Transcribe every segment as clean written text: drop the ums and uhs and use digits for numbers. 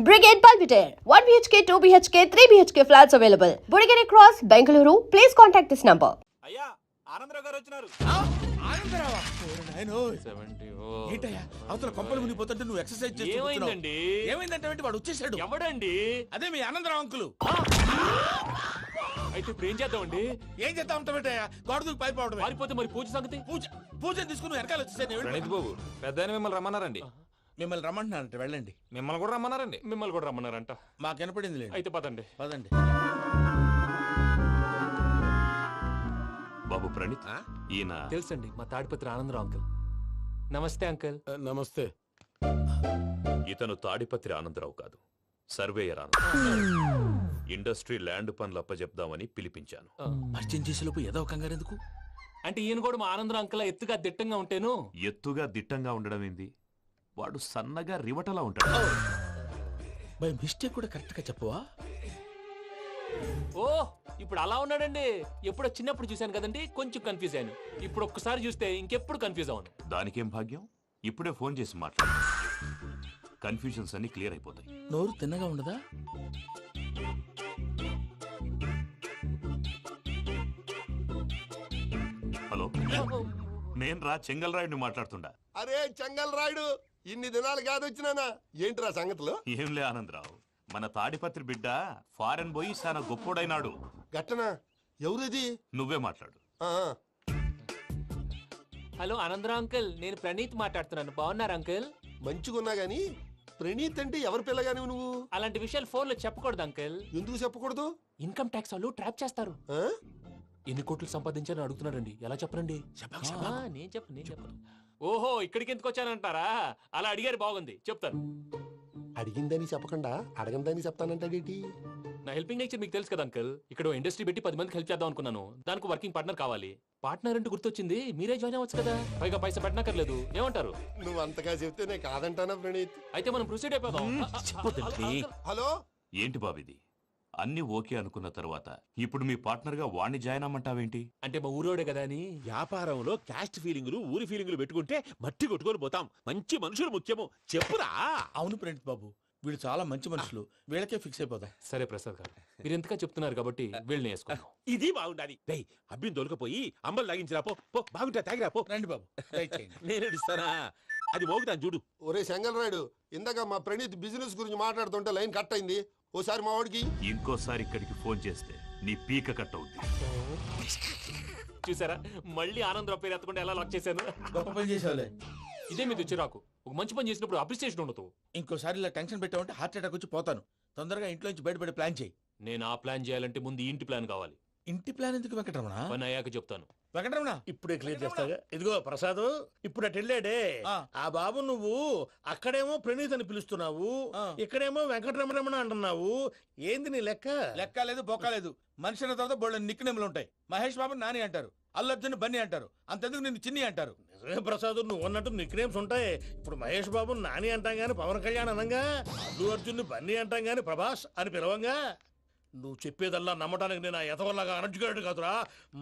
Brigade Balbiter, 1 BHK, 2 BHK, 3 BHK flats available. Burigere Cross, Bengaluru. Please contact this number. అయ్యా ఆనందరావు గారు వచ్చినారు. ఆనందరావా? ఏంటయ్యా అవతల కొంపలు మునిగిపోతుంటే నువ్వు ఎక్సర్సైజ్ చేస్తూ ఏమైందండి? ఏమైందంటే వాడు వచ్చేసాడు. ఎవడండి? అదే మీ ఆనందరావు అంకులు. అయితే ఇప్పుడు ఏం చేద్దామండి? ఏం చేస్తా ఉంటావేటయ్యా? గొడవకు పైపోవడమే. పారిపోతే మరి పూజ సంగతి? పూజ తీసుకుని నువ్వు వెనకాల వచ్చేసాను. ప్రణీత్ బాబు పెద్ద మిమ్మల్ని రమ్మన్నారండి. మిమ్మల్ని రమ్మంటున్నారంట, వెళ్ళండి. మిమ్మల్ని కూడా రమ్మన్నారండి. మిమ్మల్ని కూడా రమ్మన్నారంట. మాకు వినపడింది లేదు. అయితే పదండి. పదండి. బాబు ప్రణీత్, ఈయన తెలుసండి, మా తాడిపత్రి ఆనందరావు అంకుల్. నమస్తే అంకుల్. నమస్తే. ఇతను తాడిపత్రి ఆనందరావు కాదు, సర్వేయర్ ఆనందరావు. ఇండస్ట్రీ ల్యాండ్ పనులు అప్పచెప్దామని పిలిపించాను. పరిచయం చేసేలోపు ఏదో కంగారు ఎందుకు? అంటే ఈయన కూడా మా ఆనందరావు అంకుల్ ఎత్తుగా దిట్టంగా ఉంటేను. ఎత్తుగా దిట్టంగా ఉండడం ఏంది, వాడు సన్నగా రివటలా ఉంటాడు. బై మిస్టేక్ కూడా కరెక్ట్ గా చెప్పవా? ఓ ఇప్పుడు అలా ఉన్నాడండి. ఎప్పుడో చిన్నప్పుడు చూశాను కదండి, కొంచెం కన్ఫ్యూజ్ అయ్యాను. ఇప్పుడు ఒక్కసారి చూస్తే ఇంకెప్పుడు కన్ఫ్యూజ్ అవ్వను. దానికేం భాగ్యం, ఇప్పుడే ఫోన్ చేసి మాట్లాడు. కన్ఫ్యూజన్స్ అన్ని క్లియర్ అయిపోతాయి. నోరు తిన్నగా ఉండదా? హలో, నేను రా చెంగల్రాయుడిని మాట్లాడుతుండా. అరే చెంగల్ రాయుడు, ఇన్ని దినాలు కాదు వచ్చినానా? ఏంట్రా సంగతులు? ఏంలే ఆనందరావు, మన తాడిపత్రి బిడ్డ ఫారెన్ పోయి చాలా గొప్పోడైనాడు. గట్టనా? ఎవరిది? నువ్వే మాట్లాడు. ఆ, హలో ఆనందరావు అంకుల్, నేను ప్రణీత్ మాట్లాడుతున్నాను. బాగున్నారు అంకుల్? మంచిగున్నా గాని ప్రణీత్ అంటే ఎవరి పిల్లగాని నువ్వు? అలాంటి విషయాలు ఫోన్ లో చెప్పకూడదు అంకుల్. ఎందుకు చెప్పకూడదు? ఇన్కమ్ ట్యాక్స్ వాళ్ళు ట్రాప్ చేస్తారు. ఆ? ఎన్ని కోట్లు సంపాదించాలని అడుగుతున్నారండి. ఎలా చెప్పరండి? నేను చెప్పను. ఓహో, ఇక్కడికి ఎందుకు వచ్చానంటారా? అలా అడిగారు, బాగుంది, చెప్తాను. అడిగిందని చెప్పకుండా అడగందని చెప్తానంటాడేటి? నా హెల్పింగ్ నేచర్ మీకు తెలుసు కదా అంకుల్. ఇక్కడ ఇండస్ట్రీ పెట్టి 10 మందికి హెల్ప్ చేద్దాం అనుకున్నాను. దానికి వర్కింగ్ పార్ట్నర్ కావాలి. పార్ట్నర్ అంటే గుర్తొచ్చింది, మీరే జాయిన్ అవ్వచ్చు కదా. పైగా పైసా పెట్టనక్కర్లేదు. ఏమంటారు? నువ్వు అంతగా చెప్తే నేను కాదంటానా ప్రణీత్? అయితే మనం ప్రొసీడ్ అయిపోదాం. హలో, ఏంటి బాబిది, అన్ని ఓకే అనుకున్న తర్వాత ఇప్పుడు మీ పార్ట్నర్ గా వాణ్ణి జాయిన్ అమ్మంటావేంటి? అంటే మా ఊరోడే కదా అని. వ్యాపారంలో క్యాస్ట్ ఫీలింగులు ఊరి ఫీలింగులు పెట్టుకుంటే మట్టి కొట్టుకొని పోతాం. మంచి మనుషులు ముఖ్యము. చెప్పురా. అవును ప్రణీత్ బాబు, వీళ్ళు చాలా మంచి మనుషులు. వీళ్ళకే ఫిక్స్ అయిపోదాం. సరే ప్రసాద్ గారు, మీరు ఎంతగా చెప్తున్నారు కాబట్టి వీళ్ళని వేసుకుందాం. ఇది బాగుండాలి. డేయ్ అబ్బిని దొరకపోయి అంబలు తాగించిరా పో. పో బాగుంటా తాగిరా పో. రండి బాబు, దయచేయండి. నేను ఇస్తానా? అది మోగుతాను చూడు. ఒరే చెంగల్ రాయుడు, ఇందాక మా ప్రణీత్ బిజినెస్ గురించి మాట్లాడుతుంటే లైన్ కట్ అయింది. ఓసారి మా వాడికి. ఇంకోసారి ఇక్కడికి ఫోన్ చేస్తే నీ పీక కట్ అవుద్ది. చూసారా, మళ్ళీ ఆనందరావు పేరు ఎత్తకుండా ఎలా లాక్ చేశాను. గొప్ప పని చేసేవాళ్ళే. ఇదే మీద చిరాకు. ఒక మంచి పని చేసినప్పుడు అప్రిసియేషన్ ఉండదు. ఇంకోసారి ఇలా టెన్షన్ పెట్టామంటే హార్ట్ అటాక్ వచ్చి పోతాను. తొందరగా ఇంట్లో నుంచి బయటపడే ప్లాన్ చేయి. నేను ఆ ప్లాన్ చేయాలంటే ముందు ఈ ఇంటి ప్లాన్ కావాలి. ఇంటి ప్లాన్ ఎందుకు వెంకటరమణ? పని అయ్యాక చెప్తాను. వెంకటరమణ ఇప్పుడే క్లియర్ చేస్తాగా. ఇదిగో ప్రసాద్, ఇప్పుడు అటు వెళ్ళాడే ఆ బాబు, నువ్వు అక్కడేమో ప్రణీత్ అని పిలుస్తున్నావు, ఇక్కడేమో వెంకటరమణ అంటున్నావు. ఏంది నీ లెక్క? లెక్క లేదు, బొక్క లేదు. మనిషి అన్న తర్వాత బోళ్ళ నిక్ నేమ్లు ఉంటాయి. మహేష్ బాబు నాని అంటారు, అల్లు అర్జున్ బన్నీ అంటారు, అంతెందుకు నిన్ను చిన్ని అంటారు. నిజమే ప్రసాద్, నువ్వు అన్నట్టు నిక్ నేమ్స్ ఉంటాయి. ఇప్పుడు మహేష్ బాబు నాని అంటాం గాని పవన్ కళ్యాణ్ అనంగా, అల్లు అర్జున్ బన్నీ అంటాం గాని ప్రభాస్ అని పిలవంగా. నువ్వు చెప్పేదల్లా నమ్మటానికి నేను ఆ ఎతవల్లాగా అనర్జుకేటెడ్ కాదురా.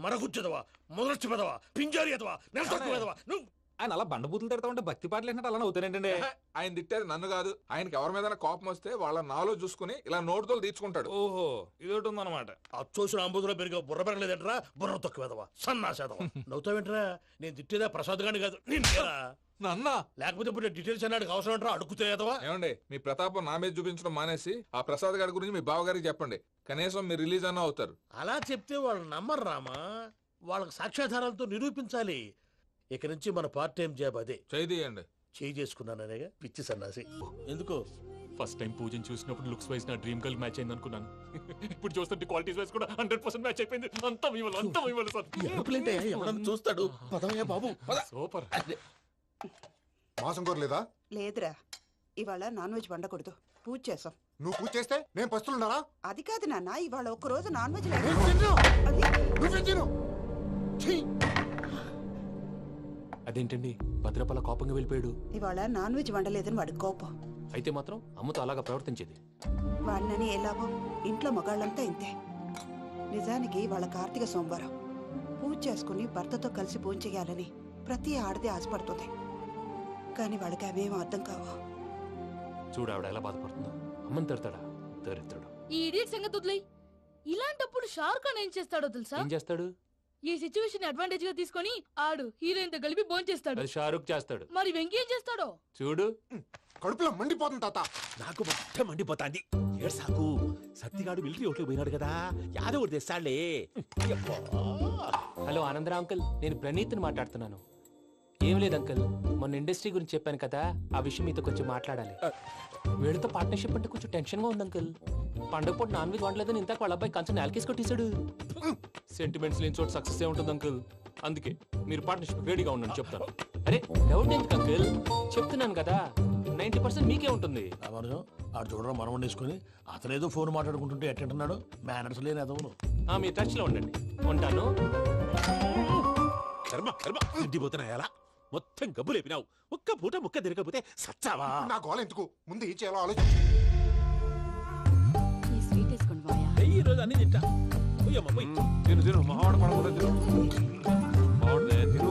మరగుచ్చదవా, మొదలచ్చి పెదవా, పింజారి ఎదవా, నెలసొక్కు పెదవా. నువ్వు ఆయన అలా బండబూతులు తిడతా ఉంటే భక్తి పాటలు ఏంటంటే అలా అవుతానంటే. ఆయన తిట్టేది నన్ను కాదు, ఆయనకి ఎవరి మీద కోపం వస్తే వాళ్ళ నాలో చూసుకుని ఇలా నోటుతో తీర్చుకుంటాడు. ఓహో, ఇది ఒకటి ఉందన్నమాట. అచ్చోసిన అంబుధులో పెరిగా బుర్ర పెరగలేదంటరా. బుర్ర తొక్కువేదవా, సన్నాసేదవా. నవ్వుతావేంట్రా? నేను తిట్టేదా ప్రసాద్ గాని కాదు, నిన్నేరా. నన్న లేకపోతే ఇప్పుడు డీటెయిల్స్ అన్నాడు అవసరం అంటారా? అడుగుతాయేదవా. ఏమండి, మీ ప్రతాపం నా మీద చూపించడం మానేసి ఆ ప్రసాద్ గారి గురించి మీ బావగారికి చెప్పండి. కనీసం మీరు రిలీజ్ అన్న అవుతారు. అలా చెప్తే వాళ్ళు నమ్మరు రామా. వాళ్ళకి సాక్ష్యాధారాలతో నిరూపించాలి. ఇక నుంచి మన పార్ట్ టైం జాబ్ అదే. చేయండి. చేయి చేసుకున్నాననేగా పిచ్చి సన్నాసి. ఎందుకో ఫస్ట్ టైం పూజను చూసినప్పుడు లుక్స్ వైజ్ నా డ్రీమ్ గర్ల్ మ్యాచ్ అయింది అనుకున్నాను. ఇప్పుడు చూస్తుంటే క్వాలిటీస్ వైజ్ కూడా 100% మ్యాచ్ అయిపోయింది. అంతా ఇవ్వాలి ఎరుపులేంటే ఎవడన్నా చూస్తాడు. పదవయ్యా బాబు, పద. సూపర్. మాసం కోరలేదా? లేదురా, ఇవాళ నాన్ వెజ్ వండకూడదు. పూజ చేసాం. నువ్వు పూజ చేస్తే నేను పస్తులున్నారా? అది కాదు నాన్న, ఇవాళ ఒక్కరోజు నాన్ వెజ్ అదేంటండి, భద్రపల కోపంగా వెళ్ళిపోయాడు. ఇవాళ నాన్ వెజ్ వండలేదని వాడి కోపం. అయితే మాత్రం అమ్మతో అలాగా ప్రవర్తించేది. వాడినని ఎలాగో ఇంట్లో మగాళ్ళంతా ఇంతే. నిజానికి వాళ్ళ కార్తీక సోమవారం పూజ చేసుకుని భర్తతో కలిసి పూజ చేయాలని ప్రతి ఆడది ఆశపడుతుంది. కానీ వాళ్ళకి అవేం అర్థం కావు. చూడు ఆవిడ ఎలా బాధపడుతుందో. అమ్మని తిడతాడా దరిద్రుడు. ఈ ఇడియట్ సంగతి వదిలేయ్. ఇలాంటప్పుడు షారుఖ్ ఖాన్ ఏం చేస్తాడో తెలుసా? ఏం చేస్తాడు? ఈ సిచ్యువేషన్ అడ్వాంటేజ్ గా తీసుకొని ఆడు హీరోయిన్ తో కలిపి బోన్ చేస్తాడు. అది షారుఖ్ చేస్తాడు. మరి వెంకీ ఏం చేస్తాడో చూడు. కడుపులో మండిపోతుంది తాత. నాకు మొత్తం మండిపోతాంది. ఏడు సాకు సత్తిగాడు మిలిటరీ ఓట్లు పోయినాడు కదా, యాదవ్ తెస్తాడులే. యబ్బా. హలో ఆనందరా అంకుల్, నేను ప్రణీత్ని మాట్లాడుతున్నాను. ఏం లేదు అంకుల్, మొన్న ఇండస్ట్రీ గురించి చెప్పాను కదా, ఆ విషయం మీతో కొంచెం మాట్లాడాలి. వీడితో పార్ట్నర్షిప్ అంటే కొంచెం టెన్షన్ గా ఉంది అంకుల్. పండుగ పూట నాన్ వెజ్ వండలేదని ఇంతకు వాళ్ళ అబ్బాయి కంచెం నేలకేసి కొట్టేశాడు. సెంటిమెంట్స్ లేని చోట సక్సెస్ ఏ ఉంటుంది అంకుల్. అందుకే మీరు పార్ట్నర్షిప్ రెడీగా ఉండండి చెప్తాను. అరే డౌట్ ఎందుకు అంకుల్, చెప్తున్నాను కదా 90% మీకే ఉంటుంది. రామానుజం ఆడు చూడడం మనం వండేసుకుని అతనేదో ఫోన్ మాట్లాడుకుంటుంటే ఎట్టంటున్నాడు. మేనర్స్ లేని అదవును. మీరు టచ్ లో ఉండండి. ఉంటాను. కర్మ కర్మ తిండిపోతున్నా ఎలా మొత్తం గబ్బు లేపినావు. ఒక్క పూట ముక్క తిరగకపోతే సచ్చావా? నా గోల ఎందుకు, ముందు ఈ చేయాలో ఆలోచించు. ఈ స్వీట్ వేసుకోండి మాయా. ఈ రోజు అన్ని తింటా. పోయమ్మ పోయి. తిను తిను మావాడు పడకుండా తిను. మావాడే తిను.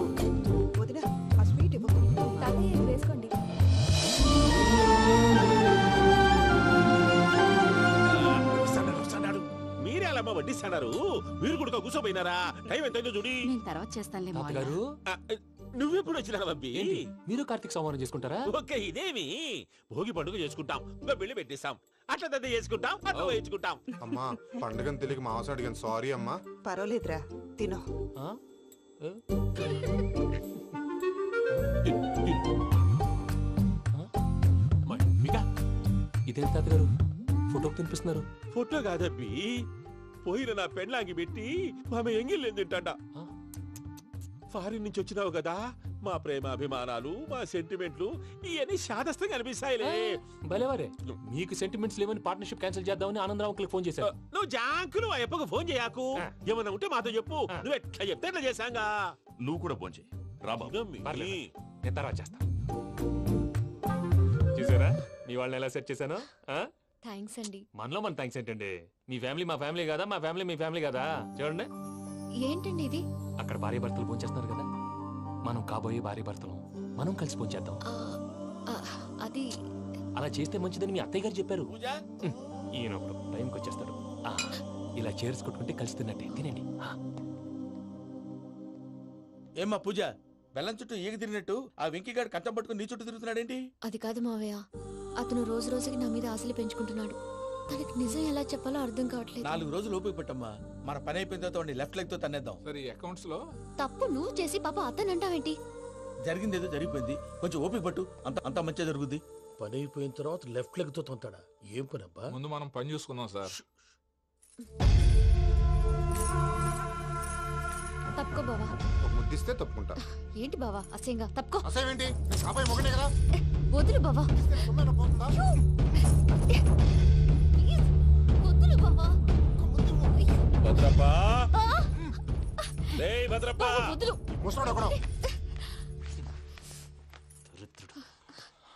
వదిన ఆ స్వీట్ ఇవ్వు. వేసుకోండి. వస్తాడు. మీరే అలా అమ్మ వడ్డిస్తాడారు. మీరు కూడా కూర్చోపోయినారా? టైం ఎంతైందో చూడి. నేను తర్వాత చేస్తానులే మాయా. తాతగారు ఆ, నువ్వెప్పుడు వచ్చినా బంబి? ఏంటి మీరు కార్తీక్ సంహారం చేసుకుంటారా? ఓకే ఇదేమి భోగి పండుగ చేసుకుంటాం, ఇంకా పెళ్లి పెట్టేస్తాం, అట్లా దద్ద చేసుకుంటాం, అట్లా వేయించుకుంటాం. అమ్మా పండుగని తెలియక మాంసం అడిగాను, సారీ అమ్మా. పర్వాలేదురా తినో. ఆ? ఏ? మమ్మిగా ఇదేంటి తాతగారు ఫోటోకి తినిపిస్తున్నారు? ఫోటో కాదబ్బి, పోయిన నా పెళ్ళాంగి పెట్టి ఆమె ఎంగిల్లేం తింటాడ. ఆ? ఫారిన్ నుంచి వచ్చినావు కదా, మా ప్రేమ అభిమానాలు మా సెంటిమెంట్లు ఇవన్నీ శాదస్తంగా అనిపిస్తాయిలే. భలేవారే, మీకు సెంటిమెంట్స్ లేవని పార్ట్నర్షిప్ క్యాన్సిల్ చేద్దామని ఆనందరావు అంకుల్ ఫోన్ చేశారు. నువ్వు జాంకులు ఆ ఎప్పకు ఫోన్ చేయకు. ఆ. ఏమన్నా ఉంటే మాతో చెప్పు. ఆ. నువ్వు ఎట్లా చెప్తే ఎట్లా చేశాంగా. నువ్వు కూడా పోంచే రాబాబు. పర్లేదు, నేను తర్వాత చేస్తా. చూసారా మీ వాళ్ళని ఎలా సెట్ చేశాను? థ్యాంక్స్ అండి. మనలో మన థ్యాంక్స్ ఏంటండి, మీ ఫ్యామిలీ మా ఫ్యామిలీ కదా, మా ఫ్యామిలీ మీ ఫ్యామిలీ కదా. చూడండి ఏంటండి ఇది? అక్కడ భార్య భర్తలు పోంచేస్తున్నారు కదా, మనం కాబోయే భార్య భర్తలు మనం కలిసి పోంచేద్దాం. అది అలా చేస్తే మంచిదని మీ అత్తయ్య గారు చెప్పారు. పూజ ఈయన ఒకడు టైంకి వచ్చేస్తాడు. ఇలా చేర్స్ కొట్టుకుంటే కలిసి తిన్నట్టే తినండి. ఏమ్మా పూజ, బెల్లం చుట్టూ ఈగ తిరిగినట్టు ఆ వెంకీగాడు కంచం పట్టుకుని నీ చుట్టూ తిరుగుతున్నాడేంటి? అది కాదు మావయ్య, అతను రోజు రోజుకి నా మీద ఆశలు పెంచుకుంటున్నాడు. తనకి నిజం ఎలా చెప్పాలో అర్థం కావట్లేదు. 4 రోజులు ఓపిక పట్టమ్మా, మన పని అయిపోయిన తర్వాత వాడిని లెఫ్ట్ లెగ్ తో తన్నేద్దాం. సరే ఈ అకౌంట్స్ లో తప్పు నువ్వు చేసి పాప అతను అంటావేంటి? జరిగింది ఏదో జరిగిపోయింది, కొంచెం ఓపిక పట్టు, అంత మంచిగా జరుగుద్ది. పని అయిపోయిన తర్వాత లెఫ్ట్ లెగ్ తో తొంతాడా? ఏం పని అబ్బా? ముందు మనం పని చూసుకుందాం సార్. తప్పుకో బావా. ఒక ముద్దిస్తే తప్పుకుంటా. ఏంటి బావా అసహ్యంగా? తప్పుకో. అసేమేంటి, నేను కాబోయే మొగనే కదా. వదులు బావా. ఇస్తే సొమ్మేనా పోతుందా? ప్లీజ్, వదులు బావా. భద్రప్ప రేయ్ భద్రప్ప. బావా, వదులు. ముసలోడు ఒకడు.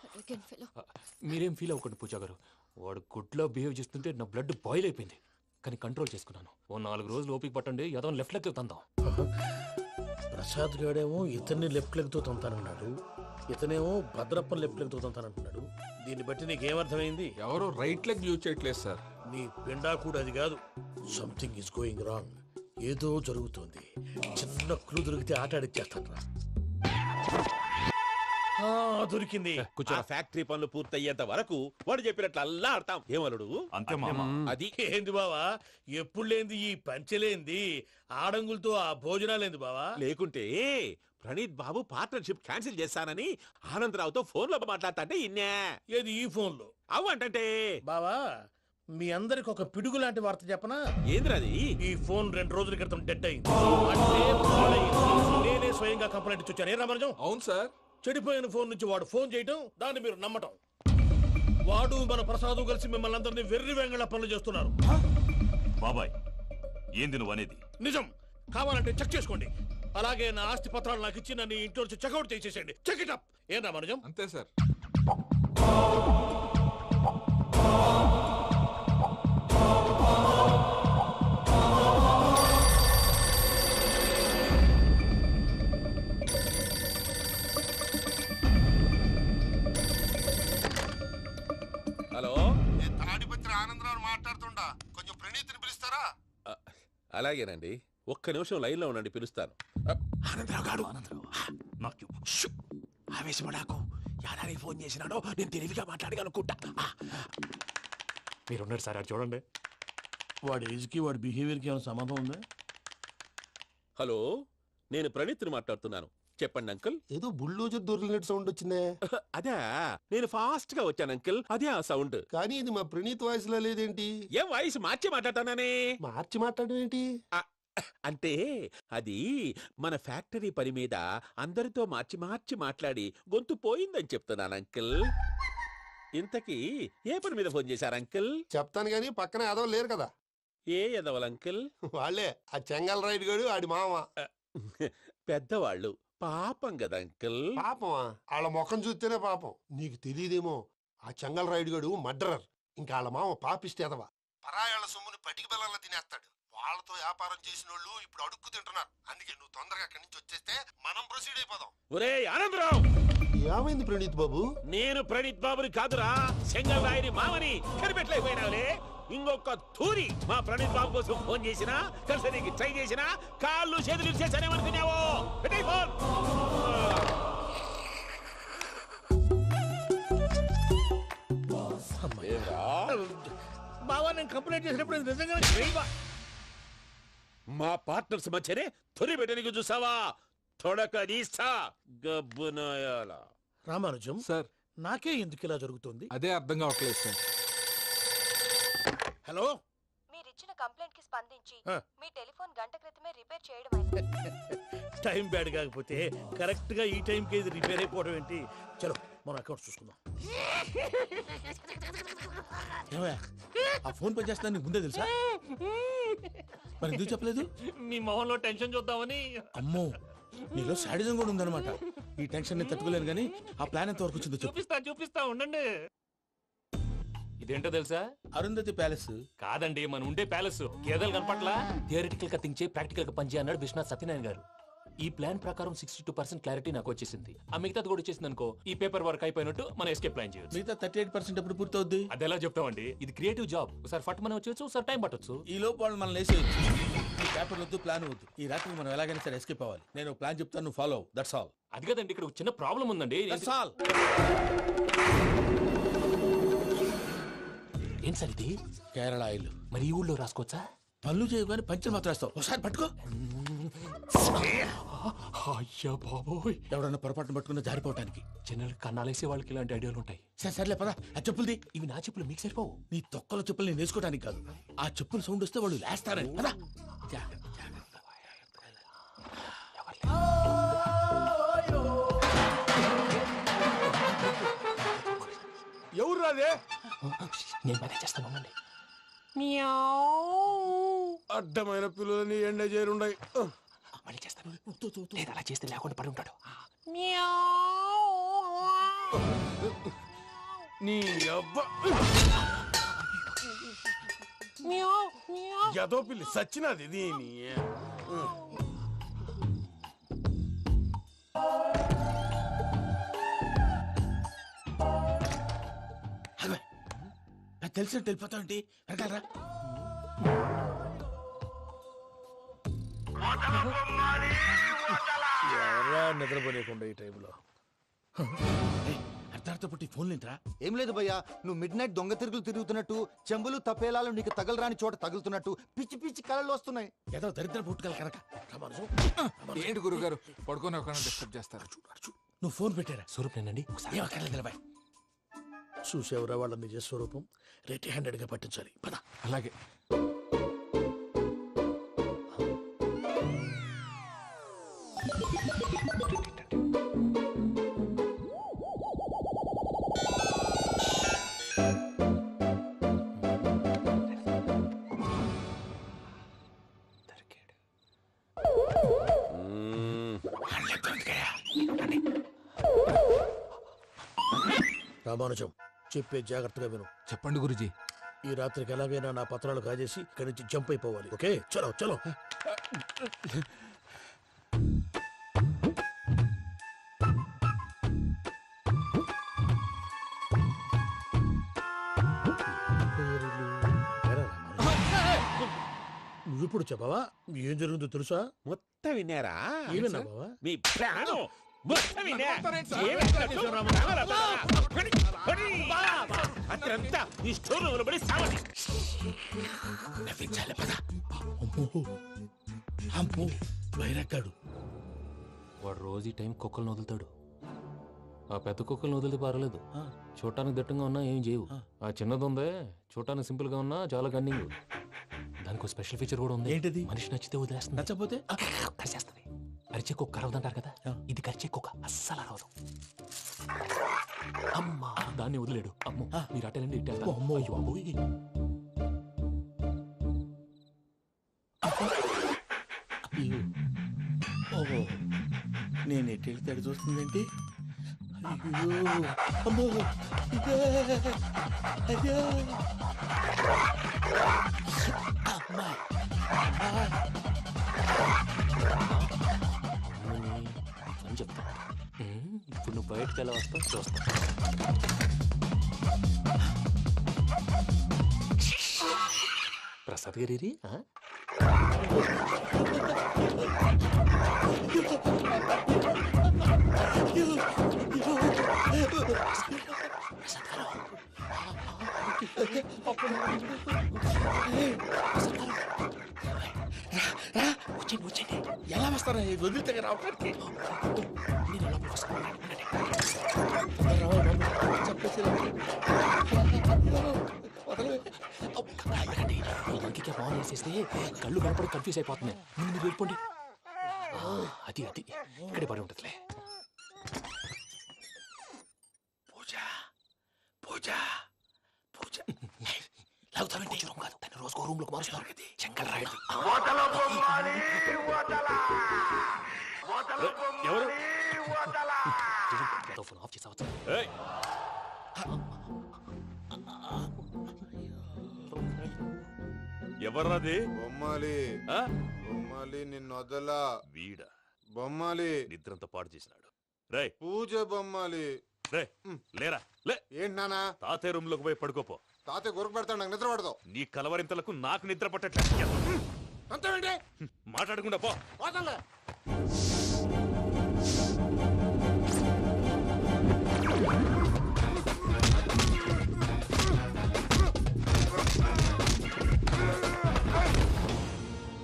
Arrogant fellow. మీరేం ఫీల్ అవ్వకండి పూజా గారు, వాడు గుడ్లో బిహేవ్ చేస్తుంటే నా బ్లడ్ బాయిల్ అయిపోయింది. కానీ కంట్రోల్ చేసుకున్నాను. ఓ 4 రోజులు ఓపిక పట్టండి, ఏదో లెఫ్ట్ లెక్క తందాం. ప్రసాద్ గాడేమో ఇతన్ని లెఫ్ట్ లెగ్ తో తొంతానన్నాడు, ఇతనేమో భద్రప్పని లెఫ్ట్ లెగ్ తో తొంతానంటున్నాడు. దీన్ని బట్టి నీకేమర్థమైంది? ఎవరు రైట్ లెగ్ యూజ్ చేయట్లేదు సార్. నీ పిండా కూడా అది కాదు. Something is going wrong. ఏదో జరుగుతోంది. చిన్న క్లూ దొరికితే ఆట ఆడిచ్చేస్తాను రా. దొరికింది. ఆ ఫ్యాక్టరీ పనులు పూర్తయ్యేంత వరకు వాడు చెప్పినట్లు అల్లా ఆడతాం. ఏమలుడు అంతే మామ. అది ఏంది బావా, ఎప్పుడు లేంది ఈ పంచలేంది, ఆడంగులతో ఆ భోజనాలేంది బావా? లేకుంటే ప్రణీత్ బాబు పార్ట్నర్షిప్ క్యాన్సిల్ చేస్తానని ఆనందరావుతో ఫోన్ లో మాట్లాడతాంటే ఇన్నే. ఏది ఈ ఫోన్ లో? అవు అంటే బావా, మీ అందరికి ఒక పిడుగు లాంటి వార్త చెప్పనా? ఏంద్రది? ఈ ఫోన్ 2 రోజుల క్రితం డెడ్ అయింది. అంటే పాడైంది. నేనే స్వయంగా కంప్లైంట్ ఇచ్చి వచ్చాను. ఏ రామరాజం? అవును సార్. చెడిపోయిన ఫోన్ నుంచి వాడు ఫోన్ చేయటం, దాన్ని మీరు నమ్మటం. వాడు మన ప్రసాదు కలిసి మిమ్మల్ని అందరినీ వెర్రి వెంగళ పనులు చేస్తున్నారు. బాబాయ్ ఏంది నువ్వు అనేది? నిజం. కావాలంటే చెక్ చేసుకోండి. అలాగే నా ఆస్తి పత్రాలు నాకు ఇచ్చి నన్ను ఇంట్లో నుంచి చెక్అౌట్ చేసేసేయండి. Check it up. ఏం రామరాజం? అంతే సార్. హలో, నేను తాడి ఆనందరావు మాట్లాడుతుండా, కొంచెం ప్రణీతిని పిలుస్తారా? అలాగేనండి, ఒక్క నిమిషం లైన్లో ఉండండి, పిలుస్తాను. ఆనందరావు గారు ఆవేశపడాకు. యాదానికి ఫోన్ చేసినాడో నేను తెలివిగా మాట్లాడగలనుకుంటా. మీరున్నారు సార్, అది చూడండి. వాడి ఏజ్కి వాడి బిహేవియర్కి ఏమైనా సంబంధం ఉందా? హలో, నేను ప్రణీత్ని మాట్లాడుతున్నాను. చెప్పండి అంకుల్. ఏదో బుల్డోజర్ దొరికినట్టు సౌండ్ వచ్చిందే. అదే, నేను ఫాస్ట్ గా వచ్చాను అంకుల్, అదే ఆ సౌండ్. కానీ ఇది మా ప్రణీత్ వాయిస్ లో లేదేంటి? ఏం వాయిస్ మార్చి మాట్లాడతానని? మార్చి మాట్లాడడం ఏంటి? అంటే అది మన ఫ్యాక్టరీ పని మీద అందరితో మార్చి మార్చి మాట్లాడి గొంతు పోయిందని చెప్తున్నాను అంకుల్. ఇంతకీ ఏ పని మీద ఫోన్ చేశారు అంకుల్? చెప్తాను గానీ పక్కన ఏదో లేరు కదా. ఏ ఎదవలు అంకుల్? వాళ్ళే ఆ చెంగల్ రైడ్ గడు ఆడి మామ. పెద్దవాళ్ళు, పాపం కదా అంకుల్. పాపమా? వాళ్ళ ముఖం చూస్తేనే పాపం. నీకు తెలియదేమో, ఆ చెంగల్ రైడ్ గడు మర్డరర్. ఇంకా వాళ్ళ మామ పాపిస్తేదవా. పరాయాళ్ళ సొమ్ముని పటికి బెల్లంలో తినేస్తాడు. వాళ్ళతో వ్యాపారం చేసిన వాళ్ళు ఇప్పుడు అడుక్కు తింటున్నారు. అందుకే నువ్వు తొందరగా అక్కడి నుంచి వచ్చేస్తే మనం ప్రొసీడ్ అయిపోదాం. ఒరే ఆనందరావు! ఏమైంది ప్రణీత్ బాబు? నేను ప్రణీత్ బాబుని కాదురా, చెంగల్ రాయని మామని. కనిపెట్టలేకపోయినావులే. ఇంకొక తూరి మా ప్రణీత్ బాబు కోసం ఫోన్ చేసినా, కలిసి నీకు ట్రై చేసినా కాళ్ళు చేతులు ఇచ్చేసానేమనుకున్నావో. పెట్టేయ్ ఫోన్. బావా, నేను కంప్లైంట్ చేసినప్పుడు ఇది నిజంగా మా పార్ట్నర్స్ మధ్యనే తొలి పెట్టడానికి చూసావా? తొడక నీస్తా గబ్బునాయాల. రామానుజం సార్, నాకే ఎందుకు ఇలా జరుగుతుంది? అదే అర్థం కావట్లేదు సార్. హలో, మీరిచ్చిన కంప్లైంట్ కి స్పందించి ఆ. మీ టెలిఫోన్ గంట క్రితమే రిపేర్ చేయడం అయింది. టైం బ్యాడ్ కాకపోతే కరెక్ట్ గా ఈ టైంకి ఇది రిపేర్ అయిపోవడం ఏంటి? చలో మన అకౌంట్ చూసుకుందాం. ఏమయ్య, ఆ ఫోన్ పని చేస్తున్నా నీకు ముందే తెలుసా? మరి ఎందుకు చెప్పలేదు? మీ మొహంలో టెన్షన్ చూద్దామని. అమ్మో, నీలో శాడిజం కూడా ఉందన్నమాట. ఈ టెన్షన్ ని తట్టుకోలేను కానీ ఆ ప్లాన్ ఎంత వరకు వచ్చిందో చెప్పు. చూపిస్తా ఉండండి. ఇదేంటో తెలుసా? అరుంధతి ప్యాలెస్. కాదండి, మన ఉండే ప్యాలెస్. గేదెలు కనపట్లా? థియరిటికల్ గా థింక్ చేయి, ప్రాక్టికల్ గా పనిచేయి అన్నాడు విశ్వనాథ్ సత్యనారాయణ గారు. ఈ ప్లాన్ ప్రకారం 62% క్లారిటీ నాకు వచ్చేసింది. ఆ మిగతాది కూడా వచ్చేసింది అనుకో, ఈ పేపర్ వర్క్ అయిపోయినట్టు మనం ఎస్కేప్ ప్లాన్ చేయొచ్చు. మిగతా 38% ఎప్పుడు పూర్తవుద్ది? అది ఎలా చెప్తామండి? ఇది క్రియేటివ్ జాబ్. ఒకసారి ఫట్ మనం వచ్చేయచ్చు, ఒకసారి టైం పట్టొచ్చు. ఈ లోపు వాళ్ళు మనం లేసేయచ్చు. ఈ పేపర్ వద్దు, ప్లాన్ వద్దు. ఈ రాత్రికి మనం ఎలాగైనా సరే ఎస్కేప్ అవ్వాలి. నేను ప్లాన్ చెప్తాను, నువ్వు ఫాలో. That's all. అది కదండి, ఇక్కడ ఒక చిన్న ప్రాబ్లం ఉందండి. That's all. ఏం సార్ ఇది? కేరళ ఆయిల్. మరి ఈ ఊళ్ళో రాసుకోవచ్చా? పనులు చేయవు కానీ పంచర్ మాత్రం వేస్తావు. ఒకసారి పట్టుకో. అయ్యా బాబోయ్, ఎవడన్నా పొరపాటున పట్టుకున్న జారిపోవటానికి. జనరల్ కన్నాలేసే వాళ్ళకి ఇలాంటి ఐడియాలు ఉంటాయి. సర్లే పదా, ఆ చెప్పులది. ఇవి నా చెప్పులు, మీకు సరిపోవు. నీ తొక్కల చెప్పులు నేను వేసుకోవడానికి కాదు, ఆ చెప్పులు సౌండ్ వస్తే వాళ్ళు లేస్తారని. పదా. ఎవరు రాదే? నేను మేనేజ్ చేస్తాను, ఉండండి. అడ్డమైన పిల్లలని ఎండ చేరుండయి. మళ్ళీ చేస్తాను. లేదు, అలా చేస్తే లేకుండా పడి ఉంటాడు. నీ అబ్బ ఎదో పిల్లి సచ్చినది దీని. తెలిసినట్టు వెళ్ళిపోతావు ఏంటి? వెనకాలరా. ఎవరా నిద్రపోలేకుండా ఈ టైంలో? అర్ధార్థ పుట్టి ఫోన్ లేంట్రా. ఏం లేదు భయ్యా, నువ్వు మిడ్ నైట్ దొంగ తిరుగులు తిరుగుతున్నట్టు, చెంబులు తపేలాలు నీకు తగలరాని చోట తగులుతున్నట్టు పిచ్చి పిచ్చి కళలు వస్తున్నాయి. ఏదో దరిద్ర పుట్టుకల కనుక. ఏంటి గురుగారు పడుకొని ఒక డిస్టర్బ్ చేస్తారు? నువ్వు ఫోన్ పెట్టారా? స్వరూప్ నేనండి. ఏం అక్కర్లేదు, నిలబాయ్. చూసేవరా వాళ్ళ నిజ స్వరూపం. రెట్టి హ్యాండెడ్ గా పట్టించాలి. పద. అలాగే. రామానుజం, చెప్పే జాగ్రత్తగా విను. చెప్పండి గురుజీ. ఈ రాత్రికి ఎలాగైనా నా పత్రాలు కాజేసి ఇక్కడి నుంచి జంప్ అయిపోవాలి. ఓకే, చలో చలో. నువ్విప్పుడు చెప్పవా ఏం జరుగుతుందో తెలుసా? మొత్తం విన్నారా? ఏమన్నా బావా? మీ ప్రాణం మొత్తం విన్నా? అత్యంతా ఈ స్టోర్ రూమ్ లో పడి సావండి. నవ్వించాలి పద. అమ్మో బైరక్కాడు. వాడు రోజు ఈ టైం కుక్కలను వదులుతాడు. ఆ పెద్ద కుక్కలను వదిలితే పర్వాలేదు, చూడటానికి దట్టంగా ఉన్నా ఏం చేయవు. ఆ చిన్నది ఉందే చూడటానికి సింపుల్ గా ఉన్నా చాలా కన్నింగ్. దానికి స్పెషల్ ఫీచర్ కూడా ఉంది. ఏంటిది? మనిషి నచ్చితే వదిలేస్తుంది, నచ్చపోతే కరిచేస్తుంది. అరిచే కుక్క అరవదంటారు కదా, ఇది కరిచే కుక్క అస్సలు అరవదు. అమ్మా దాన్ని వదిలేడు. అమ్మో మీరు అటెండి ఇటు వెళ్తారు. అమ్మో అయ్యో అబ్బోయ్. ఓహో నేను ఎటు వెళ్తాడు చూస్తుందంటే అయ్యో అమ్మో ఇదే అయ్యో అమ్మా అని చెప్తా. ఇప్పుడు నువ్వు బయటకు ఎలా వస్తావు చూస్తా. ప్రసాద్ గారి వచ్చండి ఎలా వస్తారా వదిలితే రావడానికి చెప్పేసి ఫోన్ చేసేస్తే కళ్ళు కనపడి కన్ఫ్యూజ్ అయిపోతున్నాయి. మీరు వెళ్ళిపోండి. అది అది ఇక్కడే పడి ఉంటుందిలే. పూజ పూజ పూజ లాగుతామంటే రూమ్ కాదు, దాన్ని రోజుకో రూమ్ లోకి మారుస్తున్నారు కదా. చెంకల్ రాయడం ఎవరు? ఫోన్ ఆఫ్ చేసావచ్చు. ఎవర్రాది? బొమ్మాలి బొమ్మాలి నిన్ను వదలా. వీడా బొమ్మాలి నిద్రంతా పాడు చేసినాడు. రేయ్ పూజ బొమ్మాలి. రే లేరా లే. ఏంటి నానా? తాతయ్య రూమ్ లోకి పోయి పడుకోపో. తాతయ్య గురకు పెడతాడు, నాకు నిద్ర పడతావు. నీ కలవరింతలకు నాకు నిద్ర పట్టట్లేదు. అంతేంటి మాట్లాడకుండా పో. పోతాలే.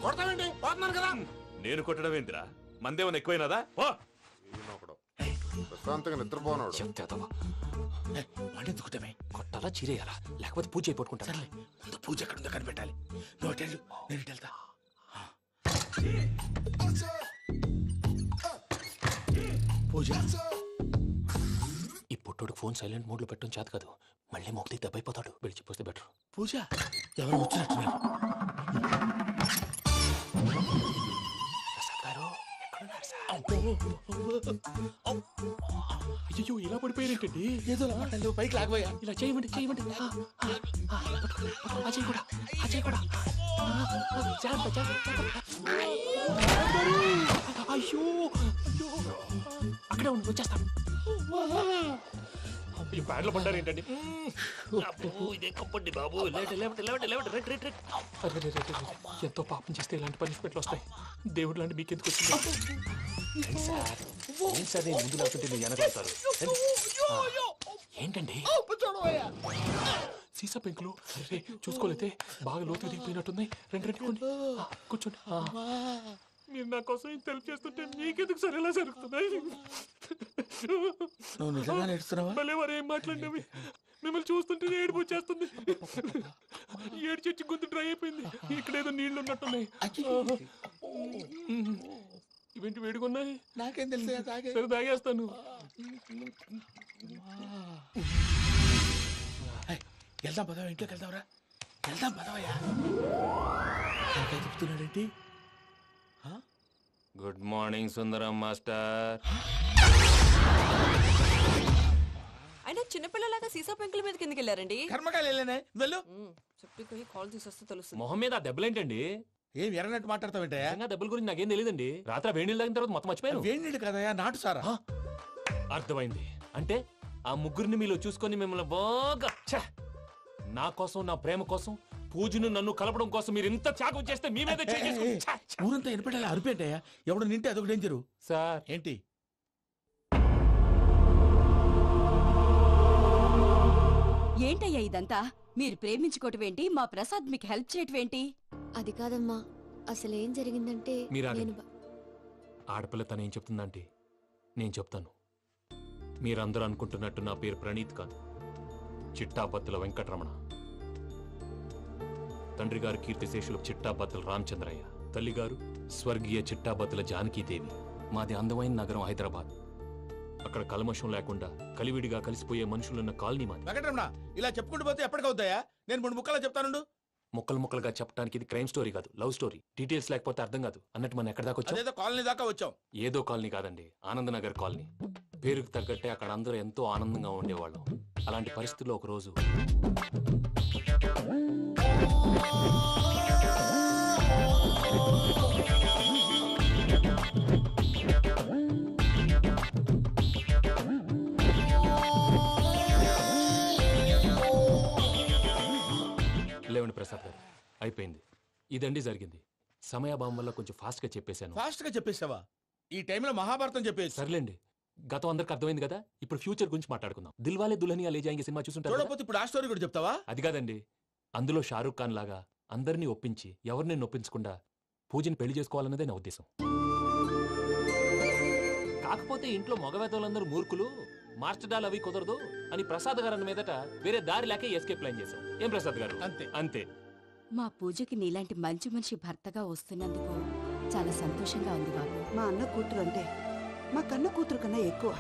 కొడతావేంటి? పోతున్నాను కదా. నేను కొట్టడం ఏంటిరా? మందేమన్నా ఎక్కువైనదా? పో. ప్రశాంతంగా నిద్రపోనాడు. చెప్తావా వాడెందుకుంటామే? కొట్టాలా చీరేయాలా లేకపోతే పూజ అయిపోట్టుకుంటా. ముందు పూజ ఎక్కడ ఉందో కనిపెట్టాలి. నువ్వు అటెళ్ళు, నేను ఇటు వెళ్తా. పూజ ఈ పుట్టోడు ఫోన్ సైలెంట్ మోడ్ లో పెట్టడం చేత కాదు, మళ్ళీ మోగితే దెబ్బైపోతాడు. విడిచిపోతే బెటర్. పూజ ఎవరు వచ్చినట్టున్నారు. ప్రసాద్ గారు ఎక్కడున్నారు సార్? అయ్యో ఇలా పడిపోయారేంటండి? ఏదో మాట్లాడలేవు, పైకి లాగబోయా. ఇలా చేయమండి చేయమండి. అజయ్ కూడా అజయ్ కూడా. జాగ్రత్త జాగ్రత్త. అయ్యో అయ్యో అక్కడే ఉండి వచ్చేస్తాను. ఈ బ్యాడ్లో పడ్డారు ఏంటండి? ఎంతో పాపం చేస్తే ఇలాంటి పనిష్మెంట్లు వస్తాయి. దేవుడు లాంటి మీకెందుకు వచ్చింది? ఏం సార్ నేను ముందు లేకుంటే మీరు వెనకాడతారు. ఏంటండి సీసా పెంకులు? అరే చూసుకోలేతే బాగా లోతుగా దిగిపోయినట్టున్నాయి. రెండు కూర్చోండి. మీరు నా కోసం ఇంత హెల్ప్ చేస్తుంటే మీకెందుకు సరే ఎలా జరుగుతున్నాయి? నువ్వు నిజంగా నేర్చుతున్నావా? మళ్ళీ వారు ఏం మాట్లాడినవి మిమ్మల్ని చూస్తుంటే ఏడుపు వచ్చేస్తుంది. ఏడు చెట్టు గొంతు డ్రై అయిపోయింది. ఇక్కడేదో నీళ్లు ఉన్నట్టున్నాయి. ఇవేంటి వేడుకున్నాయి? నాకేం తెలుసు, సరే తాగేస్తాను. వెళ్దాం పదవా, ఇంట్లోకి వెళ్దాంరా. వెళ్దాం పదవయ్యా. చెప్తున్నాడేంటి? గుడ్ మార్నింగ్ సుందరం మాస్టర్. అయినా చిన్నపిల్లలాగా సీసా పెంకుల మీద కిందకి వెళ్ళారండి. కర్మకాయలు వెళ్ళానే, వెళ్ళు. చెప్పి కాల్ తీసేస్తే తెలుస్తుంది. మొహం మీద ఆ దెబ్బలేంటండి? ఏం ఎర్రనట్టు మాట్లాడతావేంటయ్యా? దెబ్బల గురించి నాకేం తెలియదండి. రాత్రి వేడి నీళ్ళు తాగిన తర్వాత మొత్తం మర్చిపోయాను. వేడి నీళ్ళు కదయ్యా, నాటు సారా. అర్థమైంది. అంటే ఆ ముగ్గురిని మీలో చూసుకొని మిమ్మల్ని బాగా నా కోసం నా ప్రేమ కోసం పూజను నన్ను కలపడం కోసం మీరు ఇంత త్యాగం చేస్తే మీ మీద ఊరంతా వినపడేలా అరిపేంటయ్యా ఎవడు నింటే అదొక డేంజరు. సార్ ఏంటి ఏంటయ్యా ఇదంతా? మీరు ప్రేమించుకోవటం ఏంటి? మా ప్రసాద్ మీకు హెల్ప్ చేయటం ఏంటి? అది కాదమ్మా, అసలు ఏం జరిగిందంటే మీరు నేను ఆగండి. ఆడపిల్ల తను ఏం చెప్తుందంటే నేను చెప్తాను. మీరందరూ అనుకుంటున్నట్టు నా పేరు ప్రణీత్ కాదు, చిట్టాబత్తుల వెంకటరమణ. తండ్రి గారు కీర్తిశేషులు చిట్టాబత్తుల రామచంద్రయ్య, తల్లిగారు స్వర్గీయ చిట్టాబత్తుల జానకీదేవి. మాది అందమైన నగరం హైదరాబాద్. అక్కడ కల్మషం లేకుండా కలివిడిగా కలిసిపోయే మనుషులున్న కాలనీ మాది. వెంకటరమణ ఇలా చెప్పుకుంటూ పోతే ఎప్పటికవుతాయా? నేను 3 ముక్కలా చెప్తానుండు. ముక్కలు ముక్కలుగా చెప్పడానికి ఇది క్రైమ్ స్టోరీ కాదు, లవ్ స్టోరీ. డీటెయిల్స్ లేకపోతే అర్థం కాదు. అన్నట్టు మనం ఎక్కడ దాకా వచ్చాం? అదేదో కాలనీ దాకా వచ్చాం. ఏదో కాలనీ కాదండి, ఆనందనగర్ కాలనీ. పేరుకు తగ్గట్టే అక్కడ అందరూ ఎంతో ఆనందంగా ఉండేవాళ్ళం. అలాంటి పరిస్థితుల్లో ఒక రోజు లేవండి ప్రసాద్ గారు, అయిపోయింది. ఇదండి జరిగింది. సమయాభావం వల్ల కొంచెం ఫాస్ట్ గా చెప్పేశాను. ఫాస్ట్ గా చెప్పేసావా? ఈ టైంలో మహాభారతం చెప్పేసి. సర్లేండి, గతం అందరికి అర్థమైంది కదా. ఇప్పుడు ఫ్యూచర్ గురించి మాట్లాడుకుందాం. దిల్వాలే దుల్హనియా లే జాయేంగే సినిమా చూసుంటారు కదా? చూడకపోతే ఇప్పుడు ఆ స్టోరీ కూడా చెప్తావా? అది కాదండి, అందులో షారూక్ ఖాన్ లాగా అందరినీ ఒప్పించి ఎవరిని నొప్పించకుండా పూజని పెళ్లి చేసుకోవాలన్నదే నా ఉద్దేశం. కాకపోతే ఇంట్లో మగవేతలందరూ మూర్ఖులు, మార్చడాలు అవి కుదరదు అని ప్రసాద్ గారు అన్న మీదట వేరే దారి లేక ఎస్కేప్ ప్లాన్ చేశాం. ఏం ప్రసాద్ గారు? అంతే అంతే. మా పూజకి నీలాంటి మంచి మనిషి భర్తగా వస్తున్నందుకు చాలా సంతోషంగా ఉంది బాబు. మా అన్న కూతురు అంతే, మా కన్న కూతురు కన్నా ఎక్కువ.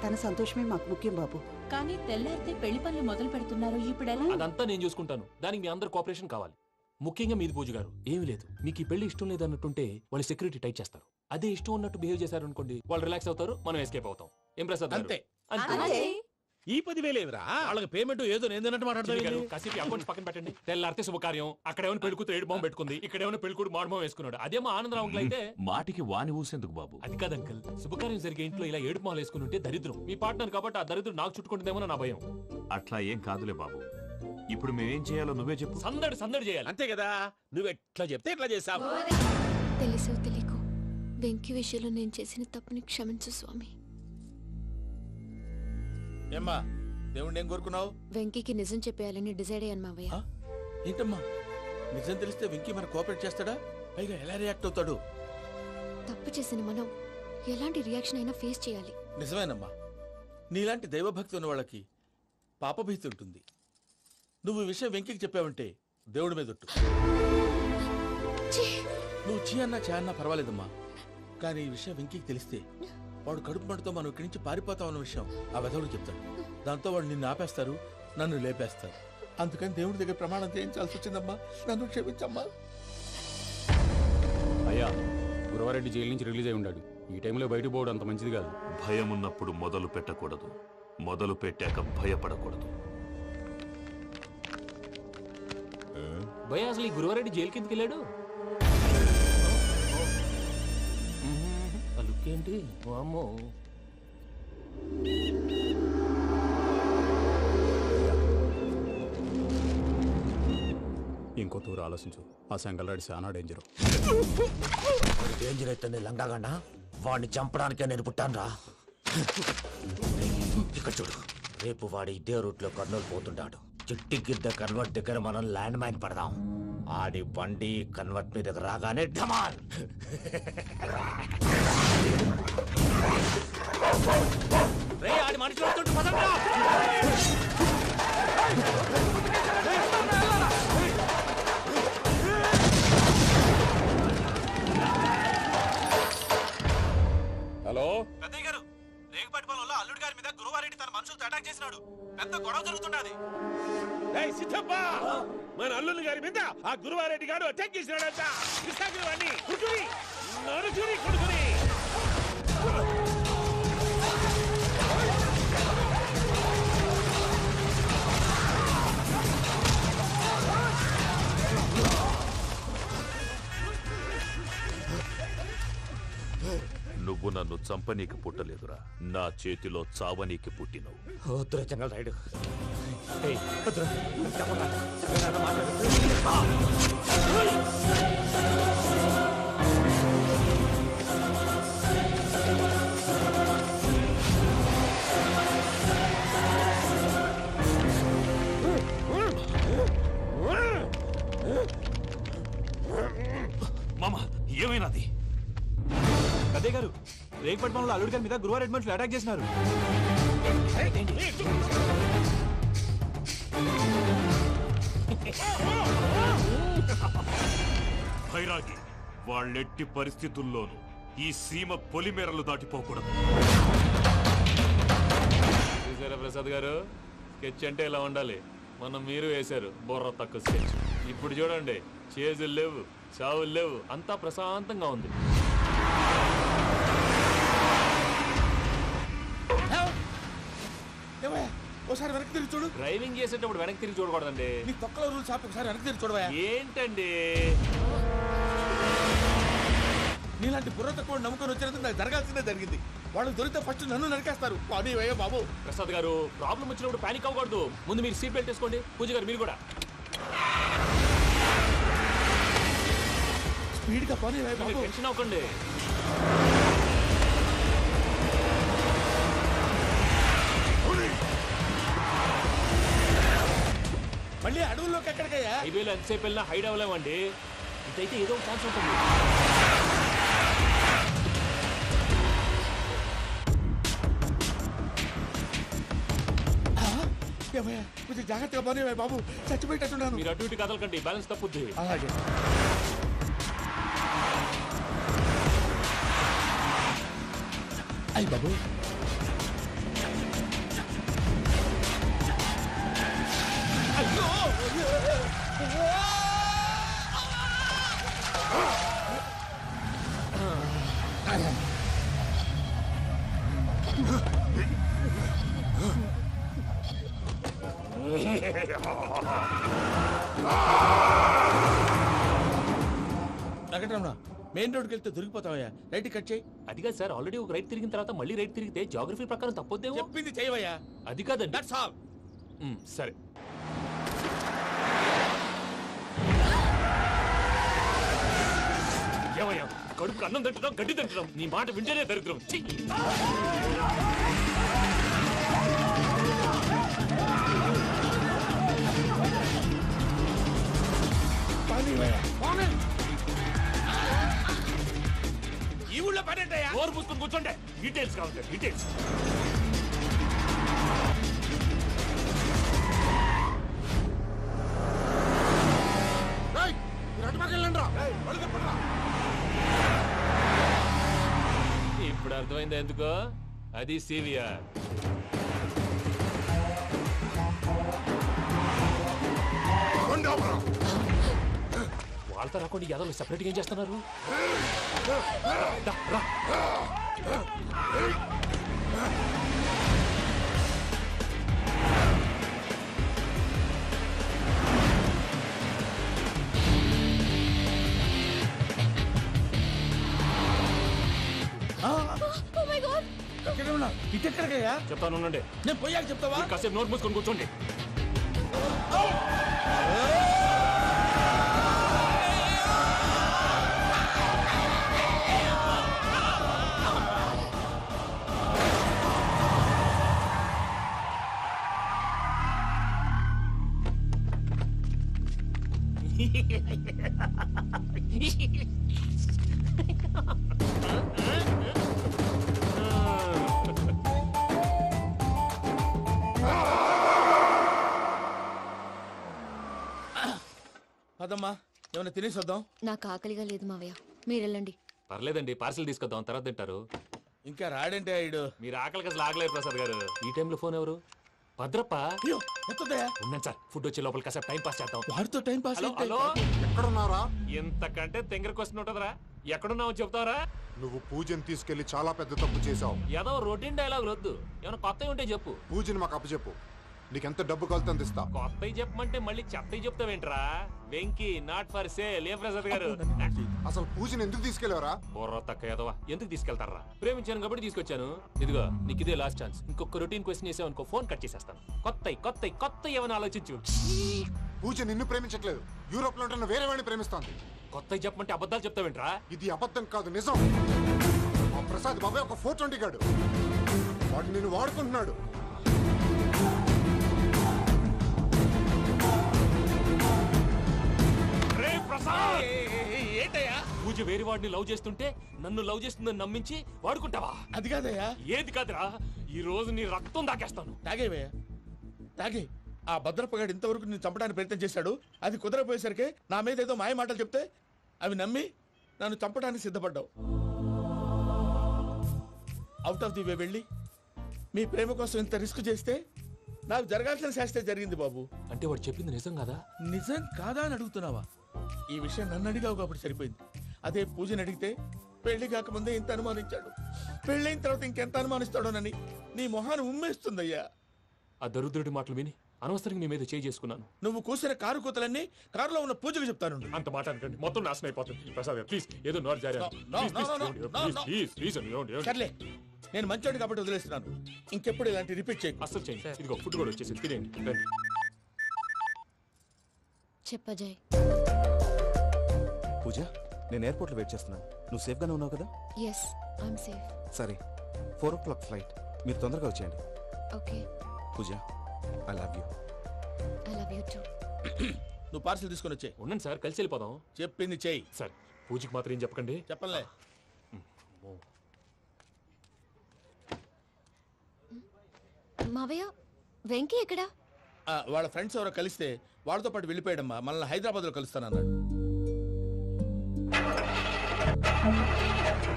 తన సంతోషమే మాకు ముఖ్యం బాబు. కానీ తెల్లారితే పెళ్లి పనులు మొదలు పెడుతున్నారు, ఇప్పుడెలా? అదంతా నేను చూసుకుంటాను. దానికి మీ అందరు కోఆపరేషన్ కావాలి. ముఖ్యంగా మీది పూజ గారు. ఏమీ లేదు, మీకు ఈ పెళ్లి ఇష్టం లేదు అన్నట్టుంటే వాళ్ళు సెక్యూరిటీ టైట్ చేస్తారు. అదే ఇష్టం ఉన్నట్టు బిహేవ్ చేశారు అనుకోండి, వాళ్ళు రిలాక్స్ అవుతారు, మనం ఎస్కేప్ అవుతాం. ఏం ప్రసాద్ గారు? అంతే. అంతే. ఈ 10,000 ఏమిరా? వాళ్ళకి పేమెంట్ ఏదో నేందన్నట్టు మాట్లాడతాను. కాసేపు అకౌంట్స్ పక్కన పెట్టండి. తెల్లారితే శుభకార్యం. అక్కడేమైనా పెళ్లికూతురు ఏడు బాంబు పెట్టుకుంది, ఇక్కడేమైనా పెళ్లికూడు మాడు బాంబు వేసుకున్నాడు. అదేమో ఆనందరావు అంకుల్ అయితే మాటికి వాని ఊసేందుకు బాబు? అది కాదు అంకుల్, శుభకార్యం జరిగే ఇంట్లో ఇలా ఏడు మాలు వేసుకుని ఉంటే దరిద్రం. మీ పార్ట్నర్ కాబట్టి ఆ దరిద్రం నాకు చుట్టుకుంటుందేమో నా భయం. అట్లా ఏం కాదులే బాబు. ఇప్పుడు మేమేం చేయాలో నువ్వే చెప్పు. సందడి సందడి చేయాలి. అంతే కదా, నువ్వు ఎట్లా చెప్తే ఎట్లా చేసావు. తెలుసో తెలియకో వెంకీ విషయంలో నేను చేసిన తప్పుని క్షమించు స్వామి. ఏమ్మా దేవుణ్ణి ఏం కోరుకున్నావు? వెంకీకి నిజం చెప్పేయాలని డిసైడ్ అయ్యాను మావయ్య. ఏంటమ్మా నిజం తెలిస్తే వెంకీ మన కోఆపరేట్ చేస్తాడా? పైగా ఎలా రియాక్ట్ అవుతాడు? తప్పు చేసిన మనం ఎలాంటి రియాక్షన్ అయినా ఫేస్ చేయాలి. నిజమేనమ్మా, నీలాంటి దైవభక్తి ఉన్న వాళ్ళకి పాపభీతి ఉంటుంది. నువ్వు ఈ విషయం వెంకీకి చెప్పావంటే దేవుడి మీద ఒట్టు. నువ్వు చీ అన్నా చే అన్నా పర్వాలేదమ్మా, కానీ ఈ విషయం వెంకీకి తెలిస్తే వాడు కడుపు మంటతో మనం ఇక్కడి నుంచి పారిపోతాం అన్న విషయం ఆ వెధవుడు చెప్తాడు. దాంతో వాడు నిన్ను ఆపేస్తారు, నన్ను లేపేస్తారు. అందుకని దేవుడి దగ్గర ప్రమాణం చేయించాల్సి వచ్చిందమ్మా, నన్ను క్షమించమ్మా. అయ్యా, గురవారెడ్డి జైలు నుంచి రిలీజ్ అయి ఉన్నాడు. ఈ టైంలో బయట పోవడం అంత మంచిది కాదు. భయం ఉన్నప్పుడు మొదలు పెట్టకూడదు, మొదలు పెట్టాక భయపడకూడదు. భయ అసలు ఈ గురువారెడ్డి జైలు కిందకి వెళ్ళాడు. ఆ లుక్ ఏంటి? వామ్మో. ఇంకో తూరు ఆలోచించు. ఆ సంగల్రాడి చాలా డేంజర్. డేంజర్ అయితే లంగాగండా వాడిని చంపడానికే నేను పుట్టాను రా. ఇక్కడ చూడు, రేపు వాడు ఇదే రూట్ లో కర్నూలు పోతుంటాడు. చిట్టి గిద్ద కన్వర్ట్ దగ్గర మనం ల్యాండ్ మైన్ పడదాం. ఆడి బండి కన్వర్ట్ మీ దగ్గర రాగానే ఢమాల్. ఆడి మనుషులు వస్తుంటే పదండ్రా. హలో పెద్దయ్య గారు, రేగుపట్టిపాలెంలో అల్లుడి గారి మీద గురువారెడ్డి తన మనుషులతో అటాక్ చేసినాడు. పెద్ద గొడవ జరుగుతున్నది. సిద్ధప్ప, మన అల్లుని గారి మీద ఆ గురువారెడ్డి గారు అటాక్ చేసినాడంట. కృష్ణాగిరి వాడిని కొడుకుని నడుచుని కొడుకుని. నువ్వు నన్ను చంపనీకి పుట్టలేదురా, నా చేతిలో చావనీకి పుట్టినవు. వద్దురా చెంగల్ రైడ్. మామ ఏమైనాది? అదే గారు రేగపట్నంలో అల్లుడి గారి మీద గురువారెడ్డి మనుషులు అటాక్ చేసినారు. భైరాగి, వాళ్ళెట్టి పరిస్థితుల్లోనూ ఈ సీమ పొలిమేరలు దాటిపోకూడదు. చూసారా ప్రసాద్ గారు, స్కెచ్ అంటే ఇలా ఉండాలి. మనం మీరు వేశారు బుర్ర తక్కువ స్కెచ్. ఇప్పుడు చూడండి, చేజులు లేవు, చావులు లేవు, అంతా ప్రశాంతంగా ఉంది. ఒకసారి వెనక్కి తిరిగి చూడు. డ్రైవింగ్ చేసేటప్పుడు వెనక్కి తిరిగి చూడకూడదండి. నీ తొక్కలో రూల్స్ ఆపి ఒకసారి వెనక్కి తిరిగి చూడవా. ఏంటండి నీలాంటి బుర్ర తక్కువ నమ్ముకొని వచ్చినందుకు నాకు జరగాల్సిందే జరిగింది. వాళ్ళు దొరికితే ఫస్ట్ నన్ను నరికేస్తారు. కానీ అయ్యో బాబు. ప్రసాద్ గారు, ప్రాబ్లం వచ్చినప్పుడు పానిక్ అవ్వకూడదు. ముందు మీరు సీట్ బెల్ట్ వేసుకోండి. పూజ గారు మీరు కూడా స్పీడ్గా పని బాబు. టెన్షన్ అవ్వకండి. మళ్ళీ అడవుల్లోకి ఎక్కడికయ్యా? హైవేలో ఎంతసేపు వెళ్ళినా హైడ్ అవ్వలేమండి. ఇదైతే ఏదో ఒక ఛాన్స్ ఉంటుంది. కొంచెం జాగ్రత్తగా పని బాబు, చచ్చిపోయేటట్టున్నాను. మీరు అటు ఇటు కదలకండి, బ్యాలెన్స్ తప్పుద్ది. అలాగే. అయ్యి బాబు, వెంకటరమణ, మెయిన్ రోడ్కి వెళ్తే దొరికిపోతావయ్యా. రైట్ కట్ చేయి. అది కాదు సార్, ఆల్రెడీ ఒక రైట్ తిరిగిన తర్వాత మళ్ళీ రైట్ తిరిగితే జాగ్రఫీ ప్రకారం తప్పొద్దేమో. చెప్పింది చేయవయ్యా. అది కాదండి. That's all. సరే. ఏమయ్యా, కడుపుకు అన్నం తింటున్నాం, గడ్డి తింటున్నాం. నీ మాట వింటేనే దరిద్రం. ఈ ఊళ్ళో పడేటయ్యా. నోరు పూసుకొని కూర్చోండి. డీటెయిల్స్ కావాలి, డీటెయిల్స్. ఇప్పుడు అర్థమైంది ఎందుకో. అది సివిఆర్. వాళ్ళతో రాకుండా యాదవ్ సెపరేట్గా ఏం చేస్తున్నారు? రా. ఇటెక్కడికయ్యా? చెప్తాను ఉండండి. నేను పోయాక చెప్తావా? కాసేపు నోట్ మూసుకొని కూర్చోండి. అదమ్మా, ఏమైనా తినేసి వద్దాం. నాకు ఆకలిగా లేదు మావయ్య, మీరు వెళ్ళండి. పర్లేదండి, పార్సిల్ తీసుకొద్దాం, తర్వాత తింటారు. ఇంకా రాడంటే ఇడు. మీరు ఆకలికి అసలు ఆగలేదు ప్రసాద్ గారు. ఈ టైంలో ఫోన్ ఎవరు? భద్రప్ప. ఉన్నాను సార్, ఫుడ్ వచ్చే లోపల కాసేపు టైం పాస్ చేద్దాం. వాడితో టైం పాస్. హలో, ఎక్కడున్నారా? ఇంతకంటే తెంగర క్వశ్చన్ ఉంటుందిరా. ఎక్కడున్నావు చెప్తావరా? నువ్వు పూజని తీసుకెళ్లి చాలా పెద్ద తప్పు చేశావు. ఏదో రొటీన్ డైలాగ్ వద్దు, ఏమైనా కొత్తవి ఉంటే చెప్పు. పూజని మాకు అప్పచెప్పు. నీకెంత డబ్బు కావాలంత అంత ఇస్తా. కొత్తవి చెప్పమంటే మళ్ళీ చెత్తవి చెప్తావేంట్రా? Venky not for sale. ఏ ప్రసాద్ గారు అసలు పూజని ఎందుకు తీసుకెళ్లేవరా? బుర్ర తక్క ఏదవా, ఎందుకు తీసుకెళ్తారా? ప్రేమించాను కాబట్టి తీసుకొచ్చాను. ఇదిగో నీకు ఇదే లాస్ట్ ఛాన్స్. ఇంకొక రొటీన్ క్వశ్చన్ చేసావు అనుకో, ఫోన్ కట్ చేసేస్తాను. కొత్త ఏమైనా ఆలోచించు. పూజ నిన్ను ప్రేమించట్లేదు, యూరోప్ లో ఉంటున్న వేరే వాడిని ప్రేమిస్తాంది. కొత్తవి చెప్పమంటే అబద్ధాలు చెప్తావేంట్రా? ఇది అబద్ధం కాదు, నిజం. ఆ ప్రసాద్ బాబాయ్ ఒక 420 గాడు, వాడు నిన్ను వాడుకుంటున్నాడు. ఏంటయ్యా? పూజ వేరే వాడిని లవ్ చేస్తుంటే నన్ను లవ్ చేస్తుందని నమ్మించి వాడుకుంటావా? అది కాదయ్యా. ఏది కాదురా, ఈ రోజు నీ రక్తం దాకేస్తాను. తాగేవయ్యా, తాగే. ఆ భద్రపగాడు ఇంతవరకు నేను చంపడానికి ప్రయత్నం చేశాడు. అది కుదరపోయేసరికి నా మీద ఏదో మాయ మాటలు చెప్తే అవి నమ్మి నన్ను చంపడానికి సిద్ధపడ్డావు. అవుట్ ఆఫ్ ది వే వెళ్ళి మీ ప్రేమ కోసం ఇంత రిస్క్ చేస్తే నాకు జరగాల్సిన శాస్త్రే జరిగింది బాబు. అంటే వాడు చెప్పింది నిజం కదా? నిజం కాదా అని అడుగుతున్నావా? ఈ విషయం నన్ను అడిగావు కాబట్టి సరిపోయింది. అదే పూజని అడిగితే పెళ్లి కాకముందే ఇంత అనుమానించాడు, పెళ్ళైన తర్వాత ఇంకెంత అనుమానిస్తాడోనని నీ మొహాన్ని ఉమ్మేస్తుందయ్యా. ఆ దరిద్రుడి మాటలు విని అనవసరంగా నీ మీద చేయి చేసుకున్నాను. నువ్వు కూసిన కారు కూతలన్నీ కారులో ఉన్న పూజకు చెప్తాను. అంత మాట అనకండి, మొత్తం నాశనం అయిపోతుంది. ప్రసాద్ ప్లీజ్, ఏదో నోరు జారీ. సర్లే, నేను మంచోడు కాబట్టి వదిలేస్తున్నాను. ఇంకెప్పుడు ఇలాంటి రిపీట్ చేయకు. అస్సలు చేయండి. ఇదిగో ఫుడ్ కూడా వచ్చేసి తినేయండి. రండి. చెప్పజాయ్. పూజ, నేను ఎయిర్పోర్ట్లో వెయిట్ చేస్తున్నాను. నువ్వు సేఫ్గానే ఉన్నావు కదా? Yes, I'm safe. సరే, 4 o'clock ఫ్లైట్. మీరు తొందరగా వచ్చేయండి. Okay. Pooja, I love you. I love you too. నువ్వు పార్సిల్ తీసుకొని వచ్చే. ఉండండి సార్, కలిసి వెళ్ళిపోదాం. చెప్పింది చెయ్యి. సార్, పూజకి మాత్రం ఏం చెప్పకండి. చెప్పలే. మావయ్య, వెంకీ ఎక్కడా? వాళ్ళ ఫ్రెండ్స్ ఎవరో కలిస్తే వాళ్ళతో పాటు వెళ్ళిపోయాడమ్మా. మనల్ని హైదరాబాద్లో కలుస్తానన్నాడు.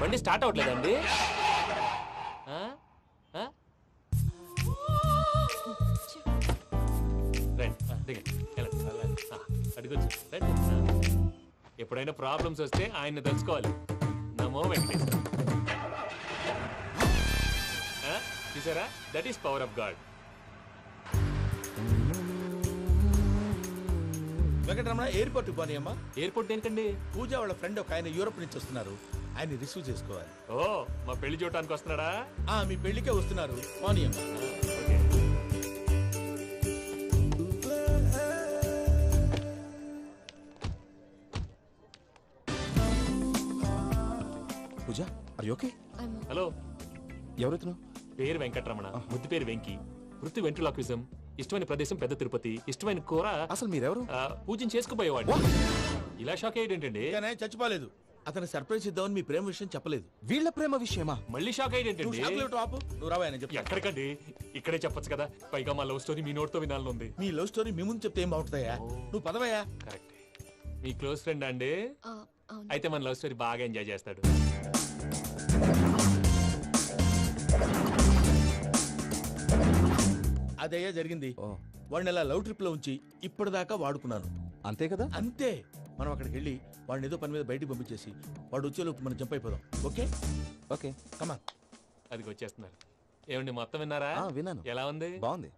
బండి స్టార్ట్ అవ్వట్లేదండి. ఎప్పుడైనా ప్రాబ్లమ్స్ వస్తే ఆయన్ని తెలుసుకోవాలి. నమో వెంకటేశ్వర. చూసారా, that is power of God. Venkataramana, airport పోనీ అమ్మా. ఎయిర్పోర్ట్ దేనికండి? పూజ వాళ్ళ ఫ్రెండ్ ఒక ఆయన యూరోప్ నుంచి వస్తున్నారు, ఆయన రిసీవ్ చేసుకోవాలి. ఓ, మా పెళ్లి చూడటానికి వస్తున్నాడా? మీ పెళ్లికే వస్తున్నారు, పోనీ అమ్మా. Okay. Pooja, are you okay? Hello, ఎవరెత్తును? పేరు వెంకటరమణ, ముద్దు పేరు వెంకీ, వృత్తి వెంట్రులాక్విజం, ఇష్టమైన ప్రదేశం పెద్ద తిరుపతి, ఇష్టమైన కూర. అసలు మీరెవరు? పూజను చేసుకుపోయేవాడు. ఇలా షాక్ అయ్యేటండి. చచ్చిపోలేదు. అతను సర్ప్రైజ్ ఇద్దామని మీ ప్రేమ విషయం చెప్పలేదు. వీళ్ళ ప్రేమ విషయమా? మళ్ళీ షాక్ అయ్యేటండి. నువ్వు రావాయని చెప్పి ఎక్కడికండి, ఇక్కడే చెప్పొచ్చు కదా. పైగా మా లవ్ స్టోరీ మీ నోట్తో వినాలనుంది. మీ లవ్ స్టోరీ మీ ముందు చెప్తే ఏం బాగుంటుందయ్యా? నువ్వు పదవయ్యా. కరెక్ట్. మీ క్లోజ్ ఫ్రెండ్ అండి? అయితే మన లవ్ స్టోరీ బాగా ఎంజాయ్ చేస్తాడు. అదయ్యా జరిగింది. వాడిని అలా లవ్ ట్రిప్ లో ఉంచి ఇప్పటిదాకా వాడుకున్నాను. అంతే కదా? అంతే. మనం అక్కడికి వెళ్ళి వాడిని ఏదో పని మీద బయటికి పంపించేసి వాడు వచ్చేలోపు మనం జంప్ అయిపోదాం. ఓకే ఓకే, కమా. అది వచ్చేస్తున్నారు. ఏమండి, మొత్తం విన్నారా? విన్నాను. ఎలా ఉంది? బాగుంది.